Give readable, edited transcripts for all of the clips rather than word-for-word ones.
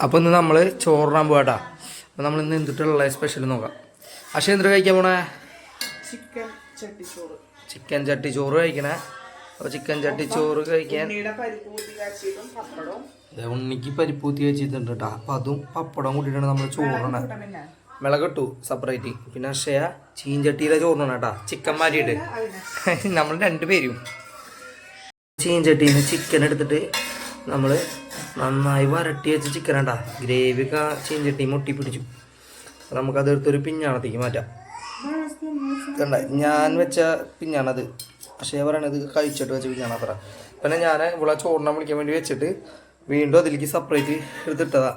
അപ്പോൾ ഇന്ന് നമ്മൾ ചോറിനാൻ പോകട്ടാ. അപ്പോൾ നമ്മൾ ഇന്ന് എന്തിട്ടുള്ള സ്പെഷ്യൽ നോക്കാം. പക്ഷേ എന്തൊരു കഴിക്കാൻ പോണേ? ചിക്കൻ ചട്ടിച്ചോറ് കഴിക്കണേ. അപ്പോൾ ചിക്കൻ ചട്ടിച്ചോറ് കഴിക്കാൻ ഉണ്ണിക്ക് പരിപ്പൂത്തി വെച്ചിട്ടുണ്ട് കേട്ടോ. അപ്പോൾ അതും പപ്പടവും കൂട്ടിയിട്ടാണ് നമ്മൾ ചോറിന. മിളകിട്ടു സെപ്പറേറ്റ്. പിന്നെ അക്ഷയ ചീഞ്ചട്ടിയിലെ ചോറിനാണ് കേട്ടോ, ചിക്കൻ മാറ്റിയിട്ട്. നമ്മൾ രണ്ടുപേരും ചീഞ്ചട്ടിയിൽ നിന്ന് ചിക്കൻ എടുത്തിട്ട് നമ്മൾ നന്നായി വരട്ടി വെച്ച ചിക്കൻ കേട്ടാ. ഗ്രേവിയൊക്കെ ചീഞ്ചട്ടി മുട്ടി പിടിച്ചു. നമുക്കതെടുത്തൊരു പിഞ്ഞാണത്തേക്ക് മാറ്റാം. കണ്ട ഞാൻ വെച്ച പിഞ്ഞാണത്. പക്ഷേ പറയണത് കഴിച്ചിട്ട് വെച്ച പിഞ്ഞാണ് അത്ര. പിന്നെ ഞാൻ ഇവിടെ ചോറിനെ വിളിക്കാൻ വേണ്ടി വെച്ചിട്ട് വീണ്ടും അതിലേക്ക് സെപ്പറേറ്റ് എടുത്തിട്ടതാ.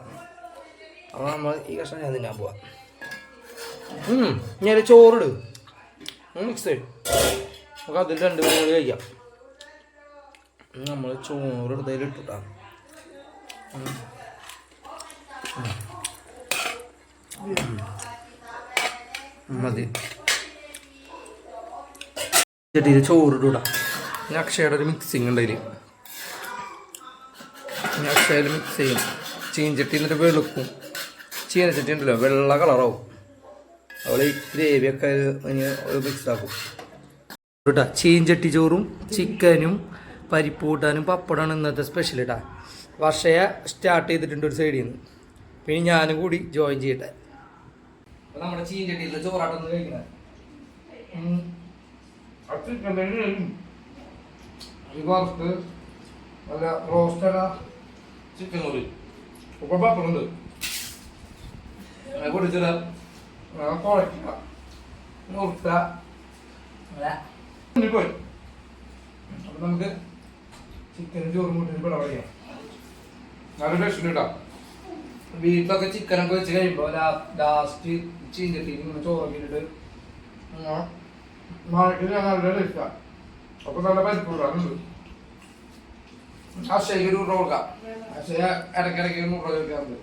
അപ്പോൾ നമ്മൾ ഈ കഷ്ണം ഞാൻ തിന്നാൻ പോവാം. ഞാൻ ചോറിട് മിക്സ് ചെയ്യും. നമുക്ക് അതിൽ രണ്ട് പേരും കഴിക്കാം. നമ്മൾ ചോറ് എടുത്തതിൽ ഇട്ടിട്ടാ മതി. ചട്ടിയിൽ ചോറിടൂടാ. പിന്നെ അക്ഷയുടെ ഒരു മിക്സിങ് ഉണ്ട്. അതിൽ അക്ഷയിൽ മിക്സ് ചെയ്യും. ചീഞ്ചട്ടി എന്നിട്ട് വെളുക്കും. ചീനച്ചട്ടി ഉണ്ടല്ലോ വെള്ള കളറാവും. അവൾ ഈ ഗ്രേവിയൊക്കെ മിക്സ് ആക്കും കേട്ടാ. ചീഞ്ചട്ടി ചോറും ചിക്കനും പരിപ്പ് കൂട്ടാനും പപ്പടമാണ് ഇന്നത്തെ സ്പെഷ്യൽ കേട്ടാ. വർഷയെ സ്റ്റാർട്ട് ചെയ്തിട്ടുണ്ട് ഒരു സൈഡിൽ നിന്ന്. പിന്നെ ഞാനും കൂടി ജോയിൻ ചെയ്യട്ടെ. അപ്പോൾ നമ്മുടെ ചീഞ്ചട്ടിയിലെ ചോറാട്ടൊന്ന് കഴിക്കണേ. വറുത്ത് നല്ല റോസ്റ്റല്ല ചിക്കൻ കറി ഇപ്പോൾ പപ്പടുണ്ട്. പൊടിച്ചിട കുഴക്കുക നുറുക്ക പോയി. അപ്പം നമുക്ക് ചിക്കനും ചോറും കൂട്ടി പിട പറയാം. നല്ല ടേസ്റ്റ് കേട്ടോ. വീട്ടിലൊക്കെ ചിക്കനൊക്കെ വെച്ച് കഴിയുമ്പോൾ ലാസ്റ്റ് ചീഞ്ചട്ടി ഇങ്ങനെ ചോറൊക്കെ ഇട്ടിട്ട് മാറ്റി നല്ല ടേസ്റ്റാണ്. അപ്പോൾ നല്ല പരിപ്പ് കൂടാറുണ്ട്. അക്ഷയ്ക്ക് ഒരു റോൾ കൊടുക്കാം. അക്ഷയ ഇടയ്ക്കിടയ്ക്ക് 100 രൂപ ചോദിക്കാറുണ്ട്.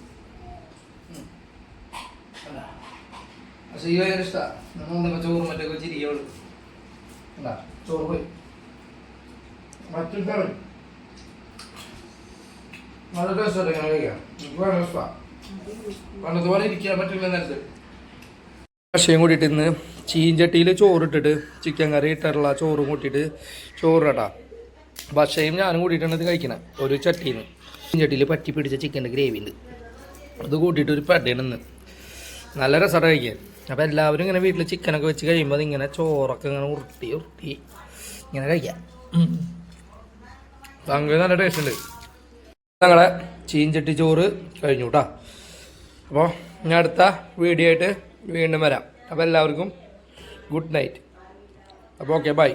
അക്ഷയ്ക്ക് ഭയങ്കര ഇഷ്ടമാണ്. ചോറും മറ്റൊക്കെ ചിരിക്കുള്ളൂ. എന്താ ചോറ് പോയി മറ്റൊരു നല്ല ടേസ്റ്റ് ഇങ്ങനെ കഴിക്കാം. എനിക്ക് ഭയങ്കര ഇഷ്ടമാണ്. പണ്ടതുപോലെ ഇരിക്കാൻ പറ്റില്ല നേരത്തെ. അക്ഷയും കൂട്ടിയിട്ട് ഇന്ന് ചീഞ്ചട്ടിയിൽ ചോറിട്ടിട്ട് ചിക്കൻ കറി ഇട്ടുള്ള ചോറും കൂട്ടിയിട്ട് ചോറ് കേട്ടാ. ഭക്ഷയും ഞാനും കൂട്ടിയിട്ടാണ് ഇത് കഴിക്കണേ. ഒരു ചട്ടിയിൽ നിന്ന് ചീഞ്ചട്ടിയിൽ പറ്റി പിടിച്ച ചിക്കൻ്റെ ഗ്രേവി ഉണ്ട്. അത് കൂട്ടിയിട്ട് ഒരു പടയാണ്. നല്ല രസമാണ് കഴിക്കാൻ. അപ്പോൾ എല്ലാവരും ഇങ്ങനെ വീട്ടിൽ ചിക്കനൊക്കെ വെച്ച് കഴിയുമ്പോൾ അതിങ്ങനെ ചോറൊക്കെ ഇങ്ങനെ ഉരുട്ടി ഇങ്ങനെ കഴിക്കാം. അങ്ങനെ നല്ല ടേസ്റ്റ് ഉണ്ട്. ഞങ്ങളെ ചീഞ്ചട്ടി ചോറ് കഴിഞ്ഞു കേട്ടോ. അപ്പോൾ ഞാൻ അടുത്ത വീഡിയോ ആയിട്ട് വീണ്ടും വരാം. അപ്പോൾ എല്ലാവർക്കും ഗുഡ് നൈറ്റ്. അപ്പോൾ ഓക്കെ ബൈ.